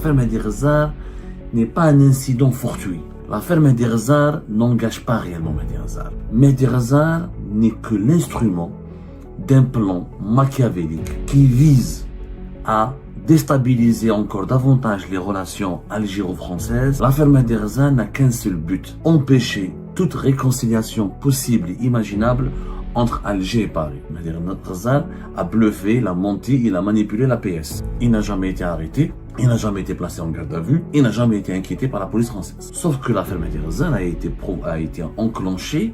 L'affaire Mehdi n'est pas un incident fortuit. L'affaire Mehdi n'engage pas réellement Mehdi Hazar. Mehdi n'est que l'instrument d'un plan machiavélique qui vise à déstabiliser encore davantage les relations algéro-françaises. L'affaire Mehdi n'a qu'un seul but, empêcher toute réconciliation possible et imaginable entre Alger et Paris. Mehdi a bluffé, il a menti, il a manipulé la PS. Il n'a jamais été arrêté, il n'a jamais été placé en garde à vue, il n'a jamais été inquiété par la police française. Sauf que l'affaire Mehdi a été enclenchée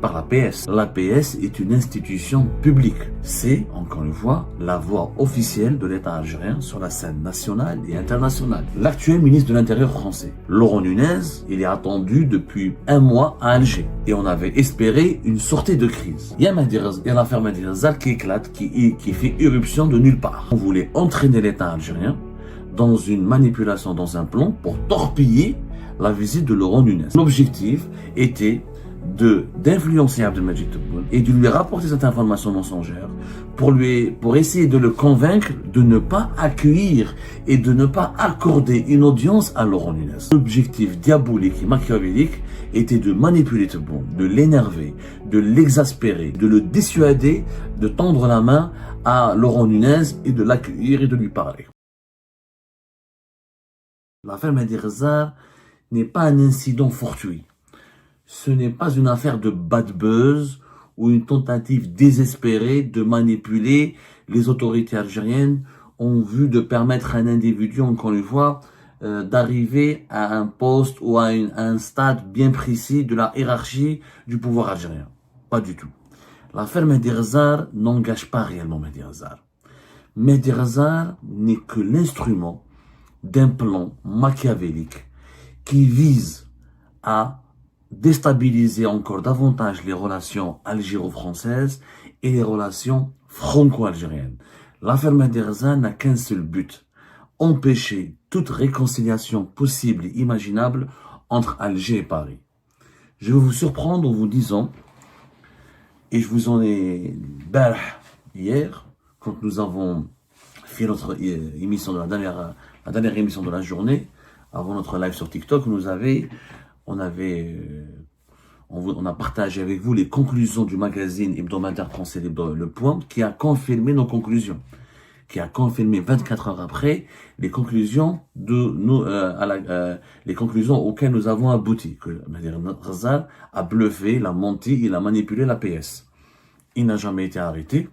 par la PS. La PS est une institution publique. C'est, encore une fois, la voix officielle de l'État algérien sur la scène nationale et internationale. L'actuel ministre de l'Intérieur français, Laurent Nunez, il est attendu depuis un mois à Alger. Et on avait espéré une sortie de crise. Il y a l'affaire Mehdi qui éclate, qui fait éruption de nulle part. On voulait entraîner l'État algérien dans une manipulation, dans un plan pour torpiller la visite de Laurent Nunez. L'objectif était d'influencer Abdelmadjid Tebboune et de lui rapporter cette information mensongère pour essayer de le convaincre de ne pas accueillir et de ne pas accorder une audience à Laurent Nunez. L'objectif diabolique et machiavélique était de manipuler Tebboune, de l'énerver, de l'exaspérer, de le dissuader de tendre la main à Laurent Nunez et de l'accueillir et de lui parler. L'affaire Mehdi n'est pas un incident fortuit. Ce n'est pas une affaire de bad buzz ou une tentative désespérée de manipuler les autorités algériennes en vue de permettre à un individu, encore une fois, d'arriver à un poste ou à un stade bien précis de la hiérarchie du pouvoir algérien. Pas du tout. L'affaire Mehdi n'engage pas réellement Mehdi Hazar. Mehdi n'est que l'instrument d'un plan machiavélique qui vise à déstabiliser encore davantage les relations algéro-françaises et les relations franco-algériennes. L'affaire Mehdi n'a qu'un seul but, empêcher toute réconciliation possible et imaginable entre Alger et Paris. Je vais vous surprendre en vous disant, et je vous en ai parlé hier, quand nous avons fait notre émission de la dernière émission de la journée, avant notre live sur TikTok, on a partagé avec vous les conclusions du magazine hebdomadaire français Le Point, qui a confirmé nos conclusions, qui a confirmé 24 heures après les conclusions les conclusions auxquelles nous avons abouti. Que Mehdi a bluffé, il a menti, il a manipulé la PS. Il n'a jamais été arrêté,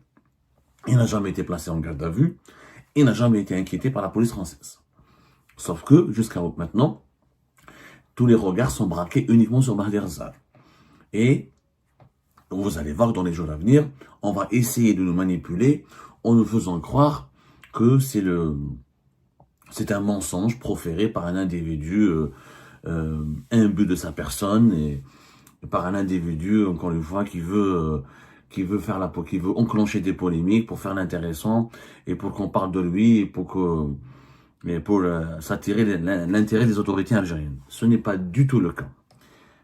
il n'a jamais été placé en garde à vue, il n'a jamais été inquiété par la police française. Sauf que, jusqu'à maintenant, tous les regards sont braqués uniquement sur Mehdi Hazar. Et vous allez voir que dans les jours à venir, on va essayer de nous manipuler en nous faisant croire que c'est un mensonge proféré par un individu imbu de sa personne et par un individu, encore une fois, qui veut enclencher des polémiques pour faire l'intéressant et pour qu'on parle de lui et pour s'attirer l'intérêt des autorités algériennes. Ce n'est pas du tout le cas.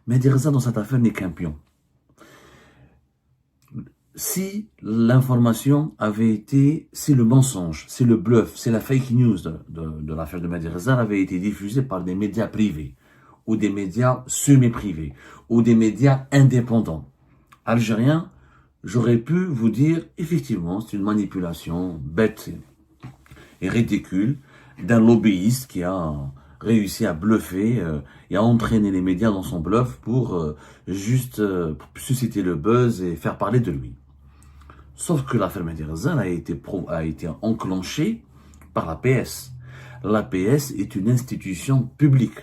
Mehdi dans cette affaire n'est qu'un pion. Si l'information si le mensonge, si le bluff, si la fake news de l'affaire de Mehdi avait été diffusée par des médias privés, ou des médias semi-privés, ou des médias indépendants algériens, j'aurais pu vous dire, effectivement, c'est une manipulation bête et ridicule d'un lobbyiste qui a réussi à bluffer et à entraîner les médias dans son bluff pour pour susciter le buzz et faire parler de lui. Sauf que l'affaire Mehdi a été enclenchée par la PS. La PS est une institution publique.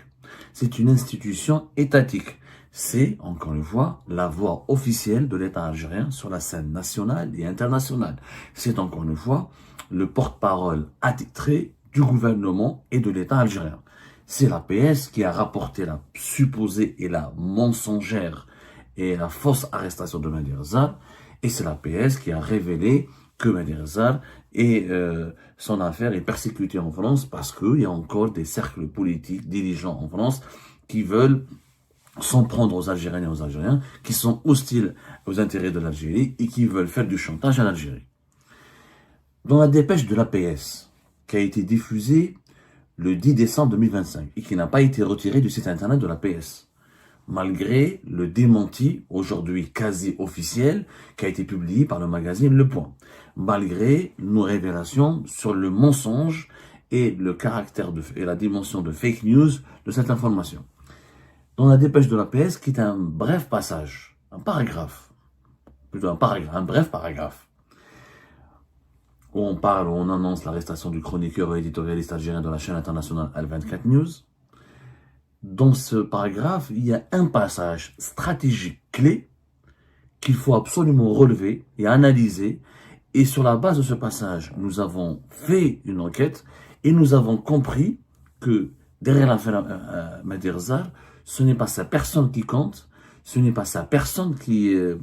C'est une institution étatique. C'est, encore une fois, la voix officielle de l'État algérien sur la scène nationale et internationale. C'est, encore une fois, le porte-parole attitré du gouvernement et de l'État algérien. C'est la PS qui a rapporté la supposée et la mensongère et la fausse arrestation de Mehdi Hazar. Et c'est la PS qui a révélé que Mehdi Hazar et son affaire est persécutée en France parce qu'il y a encore des cercles politiques, dirigeants en France qui veulent s'en prendre aux Algériennes et aux Algériens, qui sont hostiles aux intérêts de l'Algérie et qui veulent faire du chantage à l'Algérie. Dans la dépêche de l'APS, qui a été diffusée le 10 décembre 2025 et qui n'a pas été retiré du site internet de la PS, malgré le démenti, aujourd'hui quasi officiel, qui a été publié par le magazine Le Point, malgré nos révélations sur le mensonge et le caractère et la dimension de fake news de cette information. Dans la dépêche de la PS, qui est un bref passage, un bref paragraphe, où on annonce l'arrestation du chroniqueur et éditorialiste algérien de la chaîne internationale Al-24 News. Dans ce paragraphe, il y a un passage stratégique clé qu'il faut absolument relever et analyser. Et sur la base de ce passage, nous avons fait une enquête et nous avons compris que derrière l'affaire Mehdi Rezar, ce n'est pas sa personne qui compte, ce n'est pas sa personne qui est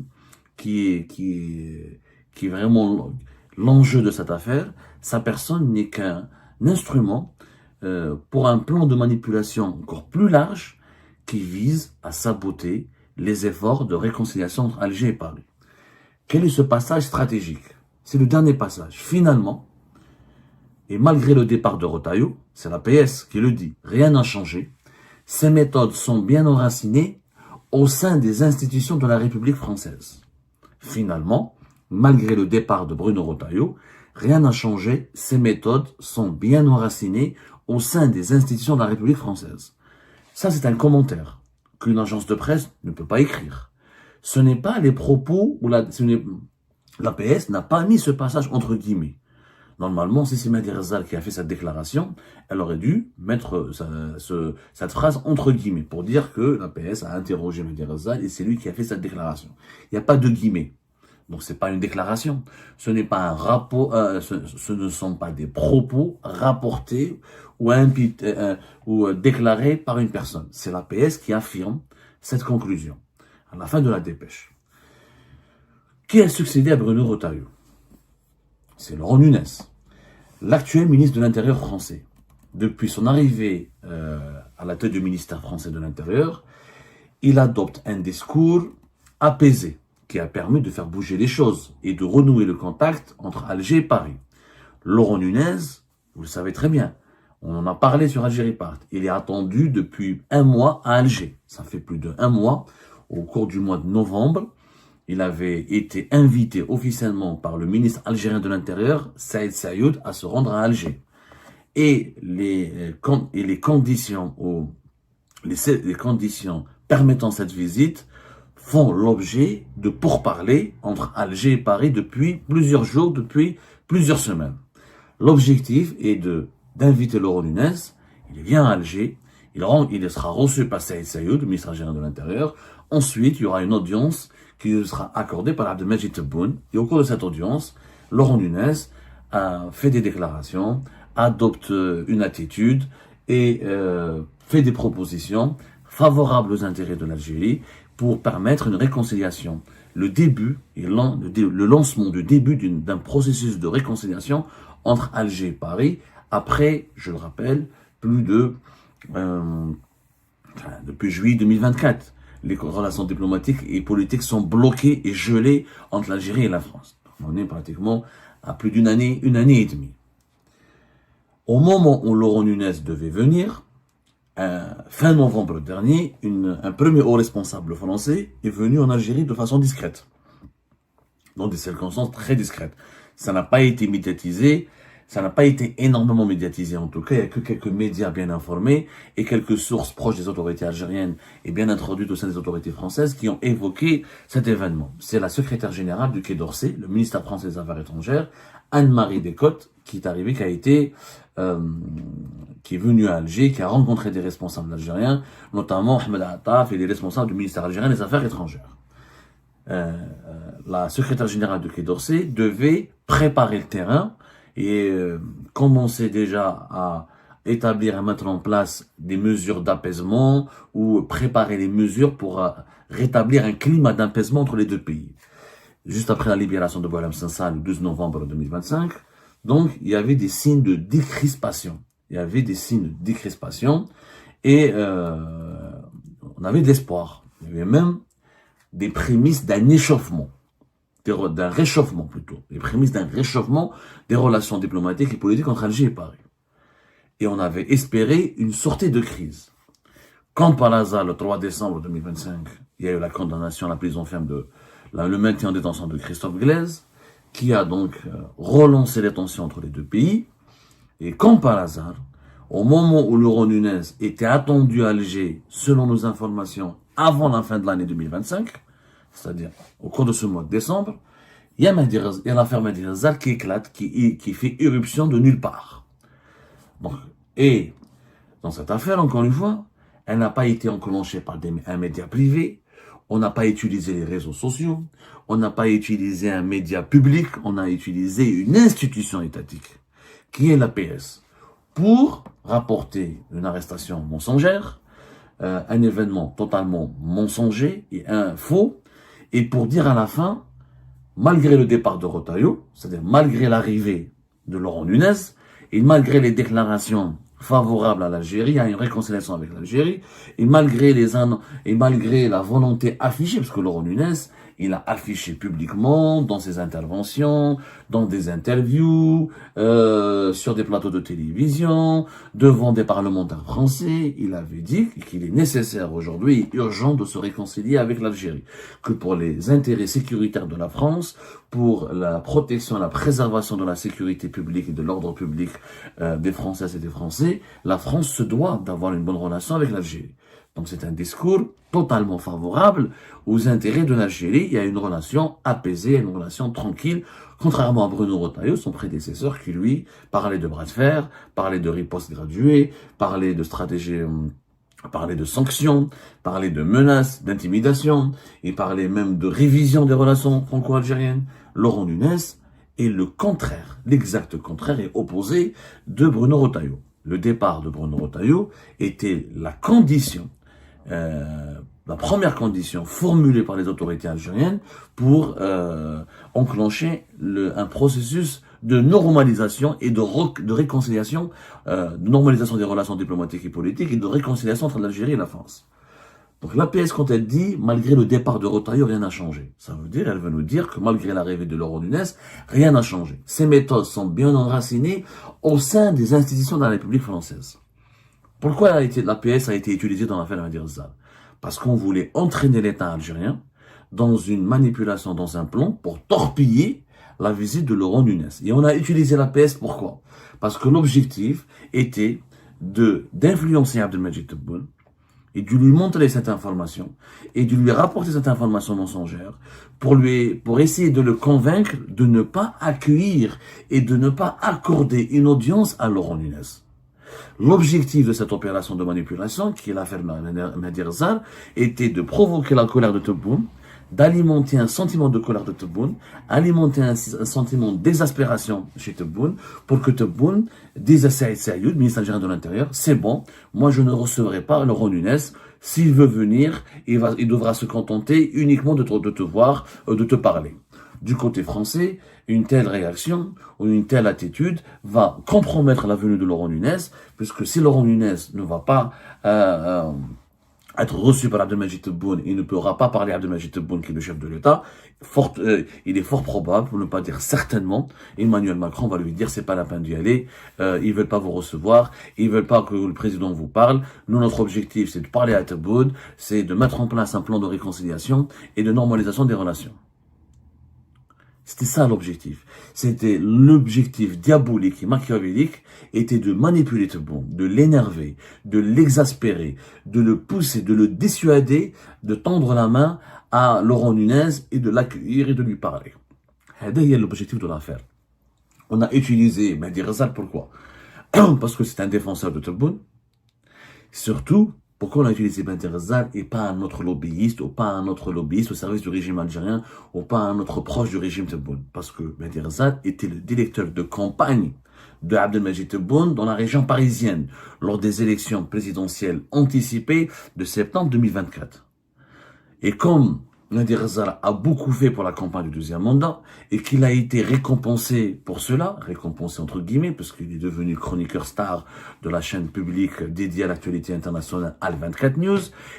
vraiment l'enjeu de cette affaire. Sa personne n'est qu'un instrument pour un plan de manipulation encore plus large qui vise à saboter les efforts de réconciliation entre Alger et Paris. Quel est ce passage stratégique? C'est le dernier passage. Finalement, et malgré le départ de Rotaillot, c'est la PS qui le dit, rien n'a changé. Ces méthodes sont bien enracinées au sein des institutions de la République française. Finalement, malgré le départ de Bruno Rotaillot, rien n'a changé. Ces méthodes sont bien enracinées au sein des institutions de la République française. Ça, c'est un commentaire qu'une agence de presse ne peut pas écrire. Ce n'est pas les propos où la PS n'a pas mis ce passage entre guillemets. Normalement, si c'est Mehdi Rezar qui a fait cette déclaration, elle aurait dû mettre cette phrase entre guillemets pour dire que la PS a interrogé Mehdi Rezar et c'est lui qui a fait cette déclaration. Il n'y a pas de guillemets. Donc, c'est pas une déclaration. Ce n'est pas un rapport, ce ne sont pas des propos rapportés ou déclarés par une personne. C'est la PS qui affirme cette conclusion à la fin de la dépêche. Qui a succédé à Bruno Rotaillot? C'est Laurent Nunez, l'actuel ministre de l'Intérieur français. Depuis son arrivée à la tête du ministère français de l'Intérieur, il adopte un discours apaisé qui a permis de faire bouger les choses et de renouer le contact entre Alger et Paris. Laurent Nunez, vous le savez très bien, on en a parlé sur Algérie Part. Il est attendu depuis un mois à Alger. Ça fait plus de 1 mois. Au cours du mois de novembre, il avait été invité officiellement par le ministre algérien de l'Intérieur, Saïd Saïoud, à se rendre à Alger. Et les conditions permettant cette visite font l'objet de pourparlers entre Alger et Paris depuis plusieurs jours, depuis plusieurs semaines. L'objectif est d'inviter Laurent Nunez. Il vient à Alger. Il sera reçu par Saïd Saïoud, le ministre algérien de l'Intérieur. Ensuite, il y aura une audience qui sera accordée par Abdelmajid Tebboune. Et au cours de cette audience, Laurent Nunez a fait des déclarations, adopte une attitude et fait des propositions favorables aux intérêts de l'Algérie pour permettre une réconciliation. Le lancement du début d'un processus de réconciliation entre Alger et Paris, après, je le rappelle, depuis juillet 2024. Les relations diplomatiques et politiques sont bloquées et gelées entre l'Algérie et la France. On est pratiquement à plus d'une année, 1 année et demie. Au moment où Laurent Nunez devait venir, fin novembre dernier, un premier haut responsable français est venu en Algérie de façon discrète. Dans des circonstances très discrètes. Ça n'a pas été médiatisé, ça n'a pas été énormément médiatisé en tout cas. Il n'y a que quelques médias bien informés et quelques sources proches des autorités algériennes et bien introduites au sein des autorités françaises qui ont évoqué cet événement. C'est la secrétaire générale du Quai d'Orsay, le ministère français des Affaires étrangères, Anne-Marie Descotes, qui est arrivée, qui est venue à Alger, qui a rencontré des responsables algériens, notamment Ahmed Attaf et les responsables du ministère algérien des Affaires étrangères. La secrétaire générale du Quai d'Orsay devait préparer le terrain et commencer déjà à établir et mettre en place des mesures d'apaisement ou préparer les mesures pour rétablir un climat d'apaisement entre les deux pays. Juste après la libération de Boualem Sansal le 12 novembre 2025, donc il y avait des signes de décrispation. Et on avait de l'espoir. Il y avait même des prémices d'un échauffement. D'un réchauffement plutôt, les prémices d'un réchauffement des relations diplomatiques et politiques entre Alger et Paris. et on avait espéré une sortie de crise. Comme par hasard, le 3 décembre 2025, il y a eu la condamnation à la prison ferme le maintien en détention de Christophe Glaise, qui a donc relancé les tensions entre les deux pays. Et comme par hasard, au moment où Laurent Nunez était attendu à Alger, selon nos informations, avant la fin de l'année 2025, c'est-à-dire au cours de ce mois de décembre, il y a l'affaire Mehdi Rezar qui éclate, qui fait éruption de nulle part. Donc, et dans cette affaire, encore une fois, elle n'a pas été enclenchée par un média privé, on n'a pas utilisé les réseaux sociaux, on n'a pas utilisé un média public, on a utilisé une institution étatique, qui est l'APS, pour rapporter une arrestation mensongère, un événement totalement mensonger et faux, et pour dire à la fin, malgré le départ de Rotaillot, c'est-à-dire malgré l'arrivée de Laurent Nunez, et malgré les déclarations favorables à l'Algérie, à une réconciliation avec l'Algérie, et malgré la volonté affichée, parce que Laurent Nunez, il a affiché publiquement dans ses interventions, dans des interviews, sur des plateaux de télévision, devant des parlementaires français, il avait dit qu'il est nécessaire aujourd'hui et urgent de se réconcilier avec l'Algérie, que pour les intérêts sécuritaires de la France, pour la protection, la préservation de la sécurité publique et de l'ordre public des Françaises et des Français, la France se doit d'avoir une bonne relation avec l'Algérie. Donc c'est un discours totalement favorable aux intérêts de l'Algérie. Il y a une relation apaisée, une relation tranquille, contrairement à Bruno Retailleau, son prédécesseur, qui lui parlait de bras de fer, parlait de riposte graduée, parlait de stratégie, parlait de sanctions, parlait de menaces, d'intimidation, et parlait même de révision des relations franco-algériennes. Laurent Nunez est le contraire, l'exact contraire et opposé de Bruno Retailleau. Le départ de Bruno Retailleau était la condition, la première condition formulée par les autorités algériennes pour enclencher un processus de normalisation et de réconciliation, de normalisation des relations diplomatiques et politiques et de réconciliation entre l'Algérie et la France. Donc l'APS, quand elle dit, malgré le départ de Retailleau, rien n'a changé. Ça veut dire, elle veut nous dire que malgré l'arrivée de Laurent Nunez, rien n'a changé. Ces méthodes sont bien enracinées au sein des institutions de la République française. Pourquoi l'APS a été utilisée dans l'affaire Mehdi Rezar? Parce qu'on voulait entraîner l'État algérien dans une manipulation, dans un plan pour torpiller la visite de Laurent Nunez. Et on a utilisé l'APS pourquoi? Parce que l'objectif était d'influencer Abdelmadjid Tebboune et de lui montrer cette information et de lui rapporter cette information mensongère pour essayer de le convaincre de ne pas accueillir et de ne pas accorder une audience à Laurent Nunez. L'objectif de cette opération de manipulation, qui est l'affaire Mehdi Rezar, était de provoquer la colère de Tebboune, d'alimenter un sentiment de colère de Tebboune, alimenter un sentiment d'exaspération chez Tebboune, pour que Tebboune dise à Saïd Saïd, ministre algérien de l'Intérieur, c'est bon, moi je ne recevrai pas Laurent Nunez, s'il veut venir, il devra se contenter uniquement de te voir, de te parler. Du côté français, une telle réaction ou une telle attitude va compromettre la venue de Laurent Nunez, puisque si Laurent Nunez ne va pas être reçu par Abdelmadjid Tebboune, il ne pourra pas parler à Abdelmadjid Tebboune, qui est le chef de l'État, il est fort probable, pour ne pas dire certainement, Emmanuel Macron va lui dire c'est pas la peine d'y aller, ils veulent pas vous recevoir, ils veulent pas que le président vous parle. Nous, notre objectif, c'est de parler à Tebboune, c'est de mettre en place un plan de réconciliation et de normalisation des relations. C'était ça l'objectif. C'était l'objectif diabolique et machiavélique était de manipuler Tebboune, de l'énerver, de l'exaspérer, de le pousser, de le dissuader, de tendre la main à Laurent Nunez et de l'accueillir et de lui parler. C'est l'objectif de l'affaire. On a utilisé Mehdi Rezar, pourquoi? Parce que c'est un défenseur de Tebboune. Surtout, pourquoi on a utilisé Mehdi Rezar et pas un autre lobbyiste, ou pas un autre lobbyiste au service du régime algérien, ou pas un autre proche du régime Tebboune? Parce que Mehdi Rezar était le directeur de campagne de Abdelmadjid Tebboune dans la région parisienne, lors des élections présidentielles anticipées de septembre 2024. Et comme Mehdi Rezar a beaucoup fait pour la campagne du deuxième mandat et qu'il a été récompensé pour cela, récompensé entre guillemets, parce qu'il est devenu chroniqueur star de la chaîne publique dédiée à l'actualité internationale Al24 News,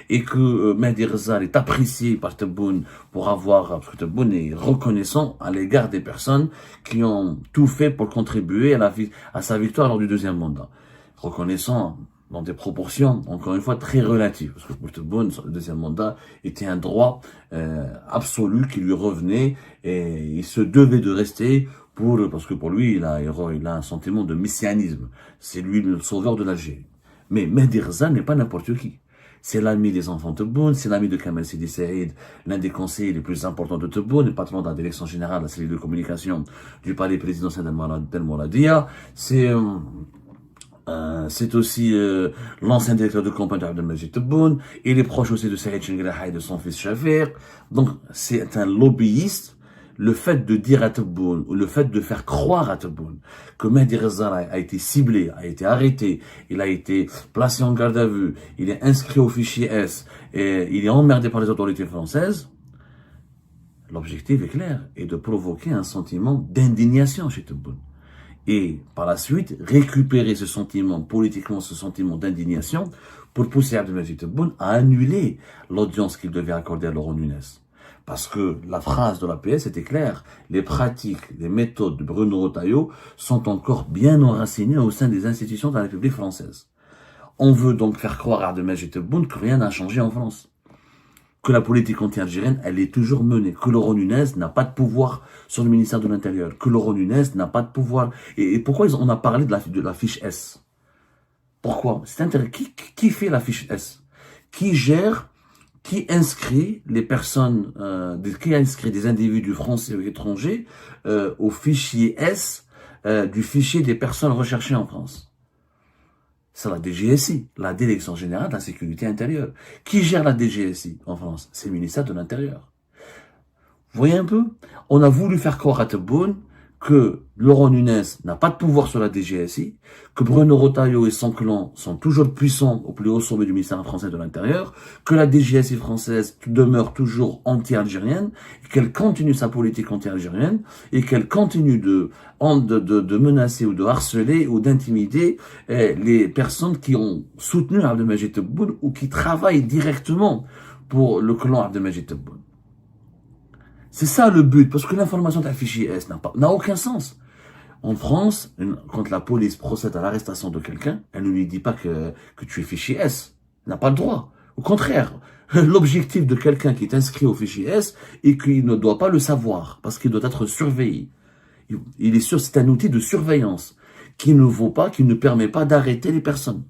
et que Mehdi Rezar est apprécié par Tebboune parce que Tebboune est reconnaissant à l'égard des personnes qui ont tout fait pour contribuer à sa victoire lors du deuxième mandat. reconnaissant dans des proportions, encore une fois, très relatives. Parce que pour Tebboune, le deuxième mandat était un droit absolu qui lui revenait et il se devait de rester parce que pour lui, il a un sentiment de messianisme. C'est lui le sauveur de l'Algérie. Mais Mehdi Ghezal n'est pas n'importe qui. C'est l'ami des enfants de Tebboune, c'est l'ami de Kamel Sidi Saïd, l'un des conseillers les plus importants de Tebboune, le patron de la direction générale de la cellule de communication du palais présidentiel d'El Mouradia. C'est aussi l'ancien directeur de campagne d'Abdelmajid Tebboune. Il est proche aussi de Saïd Chengraha et de son fils Shafir. Donc, c'est un lobbyiste. Le fait de dire à Tebboune, ou le fait de faire croire à Tebboune que Mehdi Ghezal a été ciblé, a été arrêté, il a été placé en garde à vue, il est inscrit au fichier S, et il est emmerdé par les autorités françaises, l'objectif est clair, est de provoquer un sentiment d'indignation chez Tebboune. Et par la suite, récupérer ce sentiment, politiquement ce sentiment d'indignation, pour pousser Abdelmajid Tebboune à annuler l'audience qu'il devait accorder à Laurent Nunez. Parce que la phrase de l'APS était claire, les pratiques, les méthodes de Bruno Retailleau sont encore bien enracinées au sein des institutions de la République française. On veut donc faire croire à Abdelmajid Tebboune que rien n'a changé en France. Que la politique anti-algérienne, elle est toujours menée. Que Laurent Nunez n'a pas de pouvoir sur le ministère de l'Intérieur. Que Laurent Nunez n'a pas de pouvoir. Et pourquoi on a parlé de la fiche S? Pourquoi? C'est intéressant. Qui fait la fiche S? Qui gère, qui inscrit les personnes, qui inscrit des individus français ou étrangers au fichier S du fichier des personnes recherchées en France? C'est la DGSI, la Direction Générale de la Sécurité Intérieure. Qui gère la DGSI en France? C'est le ministère de l'Intérieur. Vous voyez un peu? On a voulu faire croire à Tebboune que Laurent Nunez n'a pas de pouvoir sur la DGSI, que Bruno Retailleau et son clan sont toujours puissants au plus haut sommet du ministère français de l'Intérieur, que la DGSI française demeure toujours anti-algérienne, qu'elle continue sa politique anti-algérienne, et qu'elle continue de menacer ou de harceler ou d'intimider les personnes qui ont soutenu Abdelmajid Tebboune ou qui travaillent directement pour le clan Abdelmajid Tebboune. C'est ça le but, parce que l'information d'un fichier S n'a aucun sens. En France, quand la police procède à l'arrestation de quelqu'un, elle ne lui dit pas que tu es fichier S. Elle n'a pas le droit. Au contraire, l'objectif de quelqu'un qui est inscrit au fichier S est qu'il ne doit pas le savoir, parce qu'il doit être surveillé. Il est sûr, c'est un outil de surveillance qui ne permet pas d'arrêter les personnes.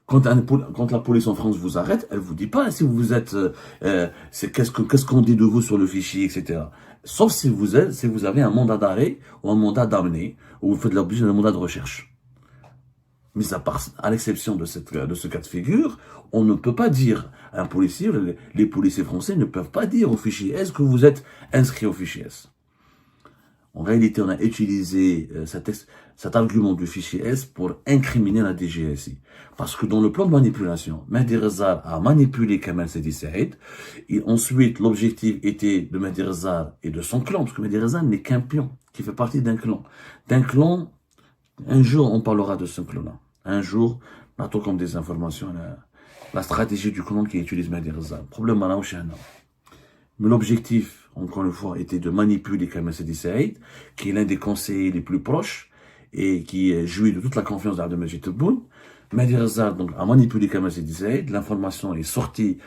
Quand la police en France vous arrête, elle vous dit pas si vous êtes, qu'est-ce qu'on dit de vous sur le fichier, etc. Sauf si vous avez un mandat d'arrêt ou un mandat d'amener, ou vous faites l'objet d'un mandat de recherche. Mais à l'exception de ce cas de figure, on ne peut pas dire à un policier, les policiers français ne peuvent pas dire au fichier S que vous êtes inscrit au fichier S. En réalité, on a utilisé cet argument du fichier S pour incriminer la DGSI. Parce que dans le plan de manipulation, Mehdi Ghezal a manipulé Kamel Sidi Saïd. Et ensuite, l'objectif était de Mehdi Ghezal et de son clan, parce que Mehdi Ghezal n'est qu'un pion, qui fait partie d'un clan. Un jour, on parlera de ce clan-là. Un jour, on attend comme des informations, la stratégie du clan qui utilise Mehdi Ghezal. Problème, là, mais l'objectif, encore une fois, était de manipuler Kamel Sidi Saïd, qui est l'un des conseillers les plus proches et qui jouit de toute la confiance d'Abdelmajid Tebboune. Mehdi Ghezal donc a manipulé Kamel Sidi Saïd. L'information est sortie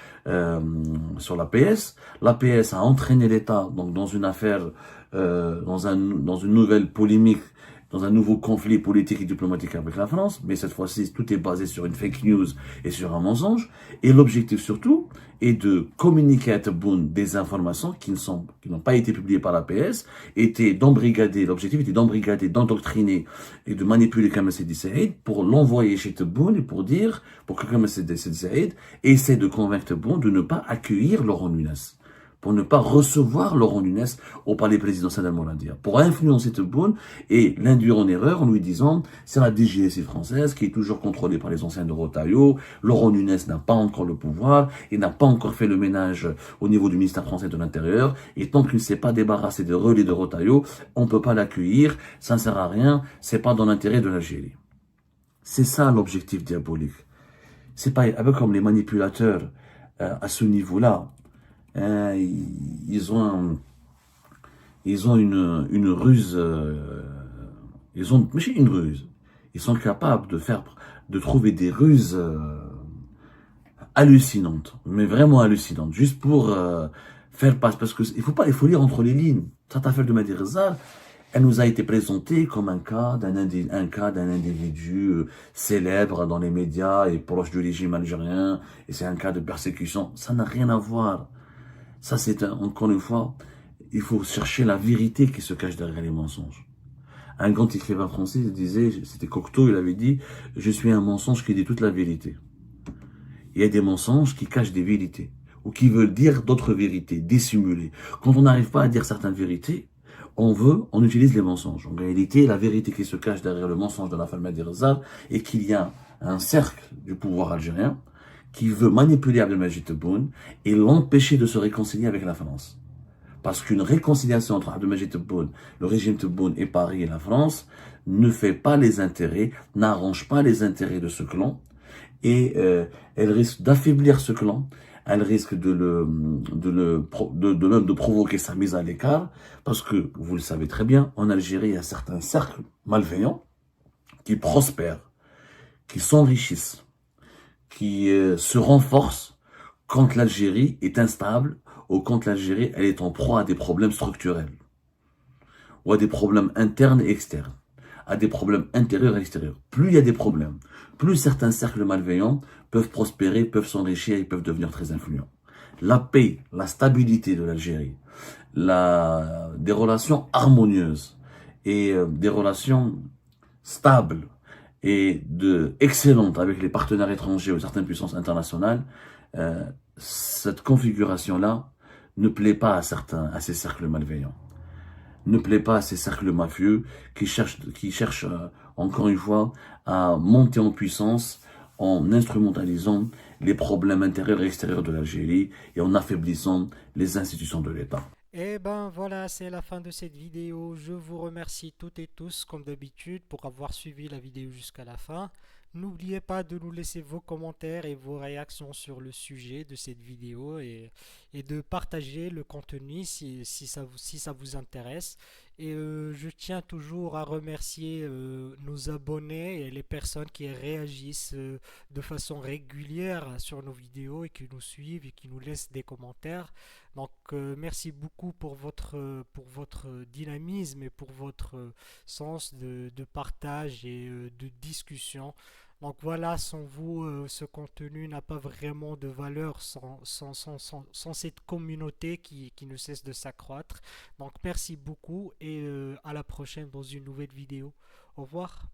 sur l'APS. L'APS a entraîné l'État donc dans une affaire, dans une nouvelle polémique, dans un nouveau conflit politique et diplomatique avec la France, mais cette fois-ci, tout est basé sur une fake news et sur un mensonge. Et l'objectif surtout est de communiquer à Tebboune des informations qui n'ont pas été publiées par l'APS, l'objectif était d'embrigader, d'endoctriner et de manipuler Kamel Sidi Saïd pour l'envoyer chez Tebboune et pour que Kamel Sidi Saïd essaie de convaincre Tebboune de ne pas accueillir Laurent Nunez, pour ne pas recevoir Laurent Nunez au palais présidentiel d'El Mouradia, pour influencer Tebboune et l'induire en erreur en lui disant c'est la DGSI française qui est toujours contrôlée par les anciens de Retailleau, Laurent Nunez n'a pas encore le pouvoir, il n'a pas encore fait le ménage au niveau du ministère français de l'Intérieur, et tant qu'il ne s'est pas débarrassé des relais de Retailleau, on ne peut pas l'accueillir, ça ne sert à rien, c'est pas dans l'intérêt de l'Algérie. C'est ça l'objectif diabolique. C'est pas un peu comme les manipulateurs à ce niveau-là. Ils ont une ruse, mais c'est une ruse. Ils sont capables de trouver des ruses hallucinantes, mais vraiment hallucinantes, juste pour faire passer. Parce que il faut lire entre les lignes. Cette affaire de Mehdi Rezar, elle nous a été présentée comme un cas d'un individu célèbre dans les médias et proche du régime algérien, et c'est un cas de persécution. Ça n'a rien à voir. Ça, encore une fois, il faut chercher la vérité qui se cache derrière les mensonges. Un grand écrivain français disait, c'était Cocteau, il avait dit, je suis un mensonge qui dit toute la vérité. Il y a des mensonges qui cachent des vérités, ou qui veulent dire d'autres vérités, dissimuler. Quand on n'arrive pas à dire certaines vérités, on utilise les mensonges. En réalité, la vérité qui se cache derrière le mensonge de la femme Mehdi Rezar est qu'il y a un cercle du pouvoir algérien qui veut manipuler Abdelmajid Tebboune et l'empêcher de se réconcilier avec la France. Parce qu'une réconciliation entre Abdelmajid Tebboune, le régime Tebboune et Paris et la France ne fait pas les intérêts, n'arrange pas les intérêts de ce clan, et elle risque d'affaiblir ce clan, elle risque de provoquer sa mise à l'écart, parce que, vous le savez très bien, en Algérie, il y a certains cercles malveillants qui prospèrent, qui s'enrichissent, qui se renforcent quand l'Algérie est instable ou quand l'Algérie elle est en proie à des problèmes structurels, ou à des problèmes internes et externes, à des problèmes intérieurs et extérieurs. Plus il y a des problèmes, plus certains cercles malveillants peuvent prospérer, peuvent s'enrichir et peuvent devenir très influents. La paix, la stabilité de l'Algérie, des relations harmonieuses et des relations stables et excellentes avec les partenaires étrangers ou certaines puissances internationales, cette configuration-là ne plaît pas à ces cercles malveillants, ne plaît pas à ces cercles mafieux qui cherchent encore une fois, à monter en puissance en instrumentalisant les problèmes intérieurs et extérieurs de l'Algérie et en affaiblissant les institutions de l'État. Et ben voilà, c'est la fin de cette vidéo. Je vous remercie toutes et tous, comme d'habitude, pour avoir suivi la vidéo jusqu'à la fin. N'oubliez pas de nous laisser vos commentaires et vos réactions sur le sujet de cette vidéo et de partager le contenu si ça vous intéresse. Et je tiens toujours à remercier nos abonnés et les personnes qui réagissent de façon régulière sur nos vidéos et qui nous suivent et qui nous laissent des commentaires. Donc merci beaucoup pour votre dynamisme et pour votre sens de partage et de discussion. Donc voilà, sans vous, ce contenu n'a pas vraiment de valeur sans cette communauté qui ne cesse de s'accroître. Donc merci beaucoup et à la prochaine dans une nouvelle vidéo. Au revoir.